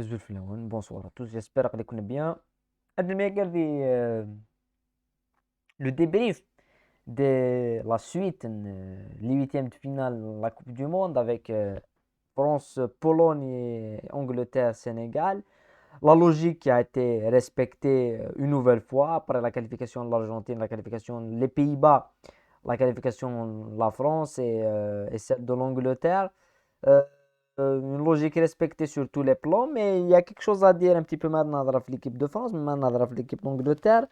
Zulflaoun, bonsoir à tous, j'espère que vous allez bien. Admettez le débrief de la suite, les huitièmes de finale de la Coupe du Monde avec France, Pologne et Angleterre, Sénégal. La logique qui a été respectée une nouvelle fois après la qualification de l'Argentine, la qualification des Pays-Bas, la qualification de la France et celle de l'Angleterre. Euh, une logique respectée sur tous les plans, mais il y a quelque chose à dire un petit peu maintenant dans l'équipe de France, maintenant dans l'équipe d'Angleterre.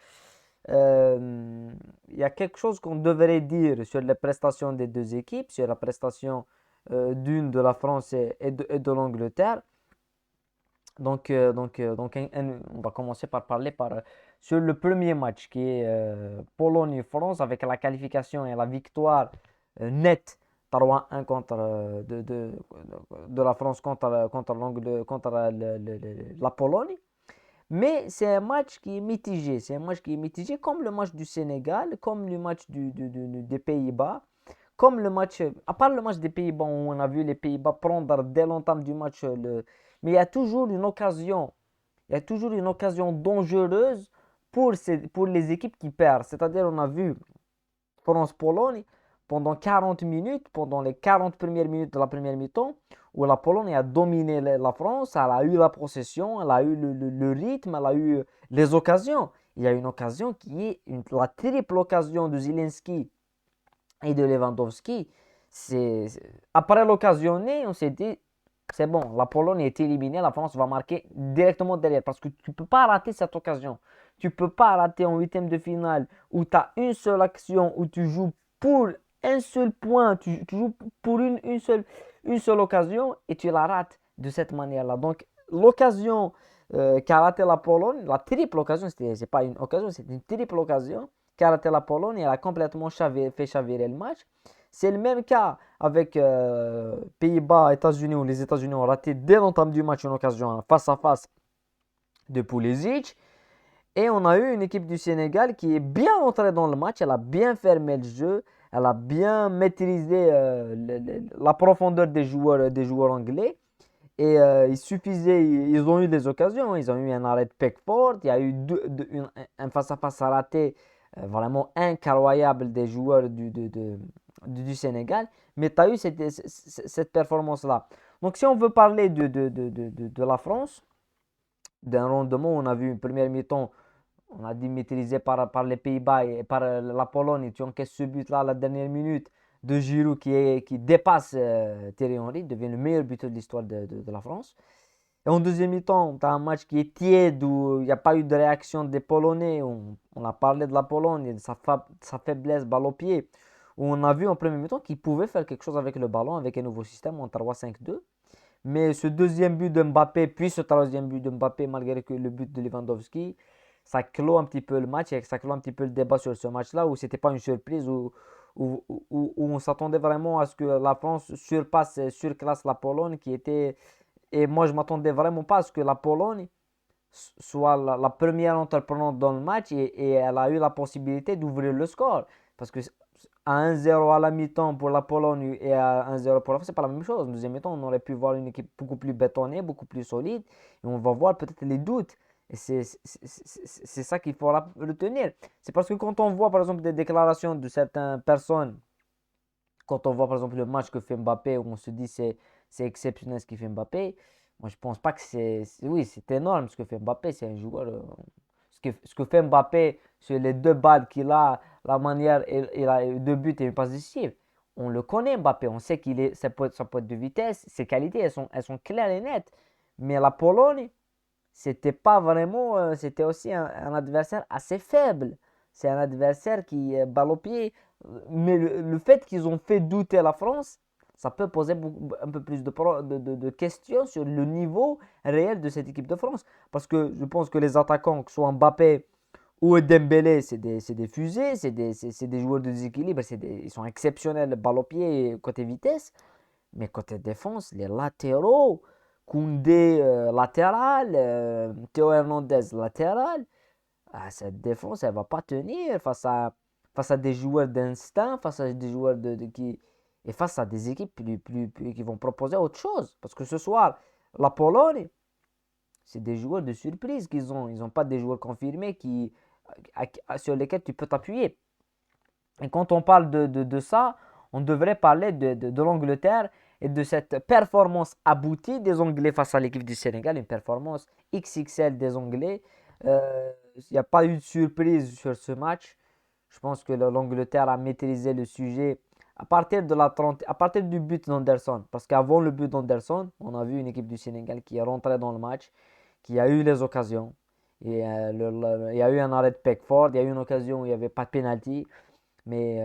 Il y a quelque chose qu'on devrait dire sur les prestations des deux équipes, sur la prestation d'une de la France et de l'Angleterre. On va commencer par parler sur le premier match qui est Pologne-France avec la qualification et la victoire nette 3-1 de la France contre la Pologne. Mais c'est un match qui est mitigé. C'est un match qui est mitigé comme le match du Sénégal, comme le match des Pays-Bas, comme le match, à part le match des Pays-Bas où on a vu les Pays-Bas prendre dès l'entame du match mais il y a toujours une occasion, il y a toujours une occasion dangereuse pour les équipes qui perdent. C'est-à-dire, on a vu France-Pologne pendant 40 minutes, pendant les 40 premières minutes de la première mi-temps, où la Pologne a dominé la France, elle a eu la possession, elle a eu le rythme, elle a eu les occasions. Il y a une occasion qui est la triple occasion de Zelensky et de Lewandowski. Après l'occasionné, on s'est dit, c'est bon, la Pologne est éliminée, la France va marquer directement derrière. Parce que tu ne peux pas rater cette occasion. Tu ne peux pas rater en huitième de finale où tu as une seule action, où tu joues pour un seul point, tu joues pour une seule occasion et tu la rates de cette manière-là. Donc l'occasion qu'a raté la Pologne, la triple occasion, c'est pas une occasion, c'est une triple occasion qu'a raté la Pologne, elle a complètement fait chavirer le match. C'est le même cas avec Pays-Bas, États-Unis, où les États-Unis ont raté dès l'entame du match une occasion face à face de Pulisic. Et on a eu une équipe du Sénégal qui est bien entrée dans le match, elle a bien fermé le jeu, elle a bien maîtrisé la profondeur des joueurs anglais. Et il suffisait, ils ont eu des occasions, ils ont eu un arrêt de Pickford, il y a eu un face-à-face raté vraiment incroyable des joueurs du Sénégal, mais tu as eu cette performance-là. Donc si on veut parler de la France, d'un rendement, on a vu une première mi-temps, on a dit maîtrisé par les Pays-Bas et par la Pologne, tu encaisses ce but-là à la dernière minute de Giroud qui dépasse Thierry Henry, devient le meilleur buteur de l'histoire de la France. Et en deuxième mi-temps, tu as un match qui est tiède où il n'y a pas eu de réaction des Polonais. On a parlé de la Pologne et de sa faiblesse balle au pied. Où on a vu en premier mi-temps qu'ils pouvaient faire quelque chose avec le ballon, avec un nouveau système en 3-5-2. Mais ce deuxième but de Mbappé, puis ce troisième but de Mbappé, malgré que le but de Lewandowski, ça clôt un petit peu le match et ça clôt un petit peu le débat sur ce match-là où c'était pas une surprise, où on s'attendait vraiment à ce que la France surclasse la Pologne qui était. Et moi, je m'attendais vraiment pas à ce que la Pologne soit la première entreprenante dans le match et elle a eu la possibilité d'ouvrir le score. Parce que à 1-0 à la mi-temps pour la Pologne et à 1-0 pour la France, c'est pas la même chose. En deuxième mi-temps, on aurait pu voir une équipe beaucoup plus bétonnée, beaucoup plus solide. Et on va voir peut-être les doutes. Et c'est ça qu'il faudra retenir. C'est parce que quand on voit par exemple des déclarations de certaines personnes, quand on voit par exemple le match que fait Mbappé, où on se dit c'est exceptionnel ce qu'il fait Mbappé, moi je pense pas que oui, c'est énorme ce que fait Mbappé, c'est un joueur. Ce que fait Mbappé sur les deux balles qu'il a, la manière, il a deux buts et une passe décisive. On le connaît Mbappé, on sait qu'il est sa pointe de vitesse, ses qualités, elles sont claires et nettes. Mais la Pologne, c'était pas vraiment, c'était aussi un adversaire assez faible. C'est un adversaire qui est balle au pied. Mais le fait qu'ils ont fait douter la France, ça peut poser un peu plus de questions sur le niveau réel de cette équipe de France. Parce que je pense que les attaquants, que ce soit Mbappé ou Dembélé, c'est des fusées, c'est des joueurs de déséquilibre, ils sont exceptionnels balle au pied et côté vitesse. Mais côté défense, les latéraux, Koundé latéral, Théo Hernandez latéral, cette défense, elle ne va pas tenir face à des joueurs d'instinct, face à des joueurs et face à des équipes qui vont proposer autre chose. Parce que ce soir, la Pologne, c'est des joueurs de surprise qu'ils ont. Ils n'ont pas des joueurs confirmés sur lesquels tu peux t'appuyer. Et quand on parle de ça, on devrait parler de l'Angleterre et de cette performance aboutie des Anglais face à l'équipe du Sénégal, une performance XXL des Anglais. Il n'y a pas eu de surprise sur ce match. Je pense que l'Angleterre a maîtrisé le sujet à partir du but d'Anderson. Parce qu'avant le but d'Anderson, on a vu une équipe du Sénégal qui est rentrée dans le match, qui a eu les occasions. Et, il y a eu un arrêt de Pickford, il y a eu une occasion où il n'y avait pas de penalty. Mais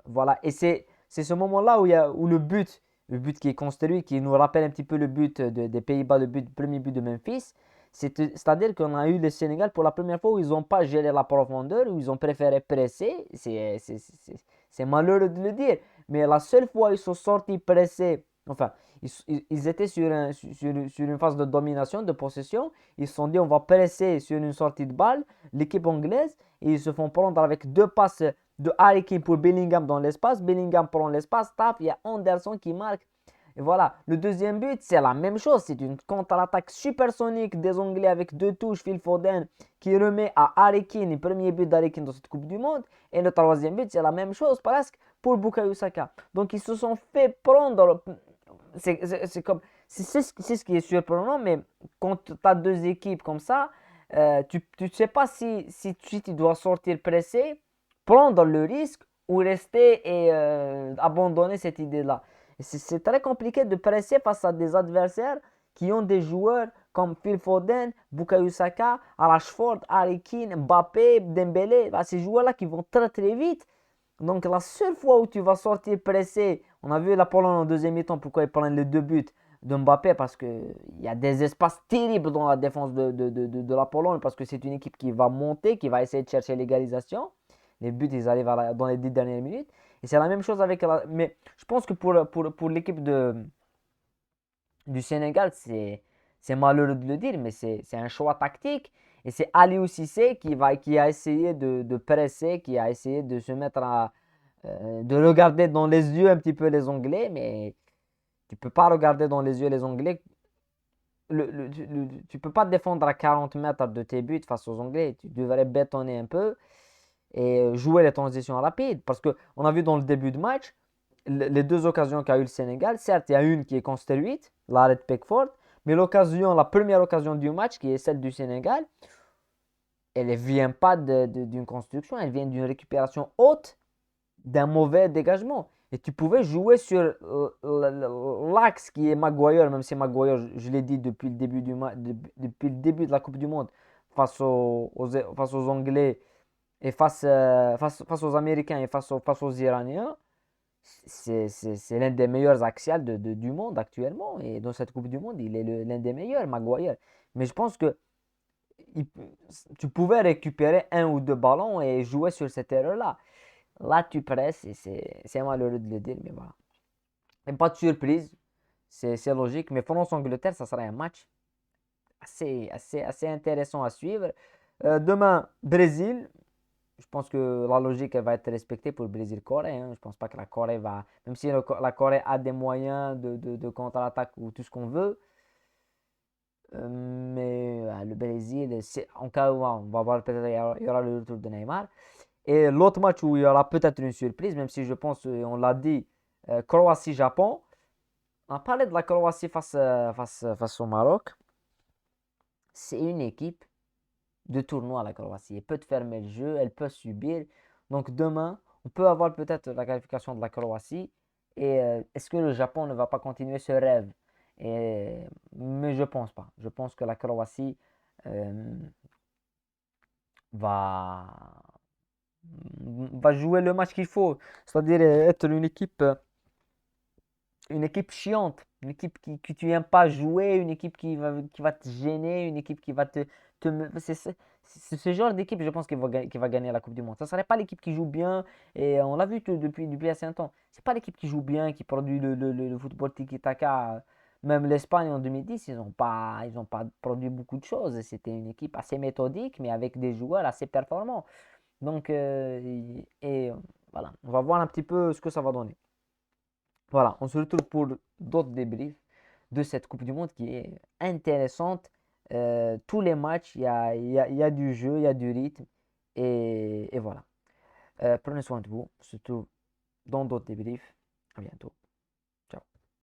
voilà, et c'est ce moment-là où le but qui est construit, qui nous rappelle un petit peu le but des Pays-Bas, le premier but de Memphis. C'est-à-dire qu'on a eu le Sénégal pour la première fois où ils n'ont pas géré la profondeur, où ils ont préféré presser. C'est malheureux de le dire, mais la seule fois où ils sont sortis pressés, enfin, ils étaient sur une phase de domination, de possession. Ils se sont dit on va presser sur une sortie de balle, l'équipe anglaise, et ils se font prendre avec deux passes de Harry Kane pour Bellingham dans l'espace. Bellingham prend l'espace, tape, il y a Anderson qui marque. Et voilà, le deuxième but, c'est la même chose. C'est une contre-attaque supersonique des Anglais avec deux touches, Phil Foden qui remet à Harry Kane, le premier but d'Harry Kane dans cette Coupe du Monde. Et le troisième but, c'est la même chose presque pour Bukayo Saka. Donc ils se sont fait prendre. C'est comme, c'est ce qui est surprenant, mais quand tu as deux équipes comme ça, tu ne sais pas si tu dois sortir pressé, prendre le risque ou rester et abandonner cette idée-là. C'est très compliqué de presser face à des adversaires qui ont des joueurs comme Phil Foden, Bukayo Saka, Rashford, Harry Kane, Mbappé, Dembélé. Bah, ces joueurs-là qui vont très très vite. Donc la seule fois où tu vas sortir pressé, on a vu la Pologne en deuxième mi-temps, pourquoi ils prennent les deux buts de Mbappé, parce qu'il y a des espaces terribles dans la défense de la Pologne, parce que c'est une équipe qui va monter, qui va essayer de chercher l'égalisation. Les buts, ils arrivent dans les 10 dernières minutes. Et c'est la même chose avec mais je pense que pour l'équipe du Sénégal, c'est malheureux de le dire, mais c'est un choix tactique. Et c'est Aliou Cissé qui a essayé de presser, qui a essayé de se mettre de regarder dans les yeux un petit peu les Anglais, mais tu peux pas regarder dans les yeux les Anglais. Tu peux pas te défendre à 40 mètres de tes buts face aux Anglais. Tu devrais bétonner un peu et jouer les transitions rapides. Parce qu'on a vu dans le début de match, les deux occasions qu'a eu le Sénégal, certes, il y a une qui est construite, l'arrêt de Pickford, mais la première occasion du match, qui est celle du Sénégal, elle ne vient pas d'une construction, elle vient d'une récupération haute d'un mauvais dégagement. Et tu pouvais jouer sur l'axe qui est Maguire, même si Maguire, je l'ai dit depuis le début depuis le début de la Coupe du Monde, face aux Anglais et face aux Américains et face aux Iraniens, c'est l'un des meilleurs axiales du monde actuellement. Et dans cette Coupe du Monde, il est l'un des meilleurs, Maguire. Mais je pense que il- tu pouvais récupérer un ou deux ballons et jouer sur cette erreur-là. Là, tu presses et c'est malheureux de le dire, mais voilà. Et pas de surprise, c'est logique. Mais France-Angleterre, ça sera un match assez intéressant à suivre. Demain, Brésil. Je pense que la logique elle va être respectée pour le Brésil-Corée. Hein. Je ne pense pas que la Corée va. Même si la Corée a des moyens de contre-attaque ou tout ce qu'on veut. Mais le Brésil, en cas où on va voir peut-être il y aura le retour de Neymar. Et l'autre match où il y aura peut-être une surprise, même si je pense, on l'a dit, Croatie-Japon. On a parlé de la Croatie face au Maroc. C'est une équipe de tournoi à la Croatie. Elle peut te fermer le jeu, elle peut subir. Donc demain, on peut avoir peut-être la qualification de la Croatie. Et est-ce que le Japon ne va pas continuer ce rêve? Mais je pense pas. Je pense que la Croatie euh, va, va jouer le match qu'il faut. C'est-à-dire être une équipe chiante, une équipe que tu n'aimes pas jouer, une équipe qui va te gêner, une équipe qui va c'est ce genre d'équipe, je pense, qui va gagner la Coupe du Monde. Ça ne serait pas l'équipe qui joue bien, et on l'a vu depuis assez longtemps. C'est pas l'équipe qui joue bien, qui produit le football tiki-taka. Même l'Espagne en 2010, ils ont pas produit beaucoup de choses. C'était une équipe assez méthodique, mais avec des joueurs assez performants. Donc, voilà, on va voir un petit peu ce que ça va donner. Voilà, on se retrouve pour d'autres débriefs de cette Coupe du Monde qui est intéressante. Tous les matchs, il y a du jeu, il y a du rythme. Et voilà. Prenez soin de vous, surtout dans d'autres débriefs. À bientôt.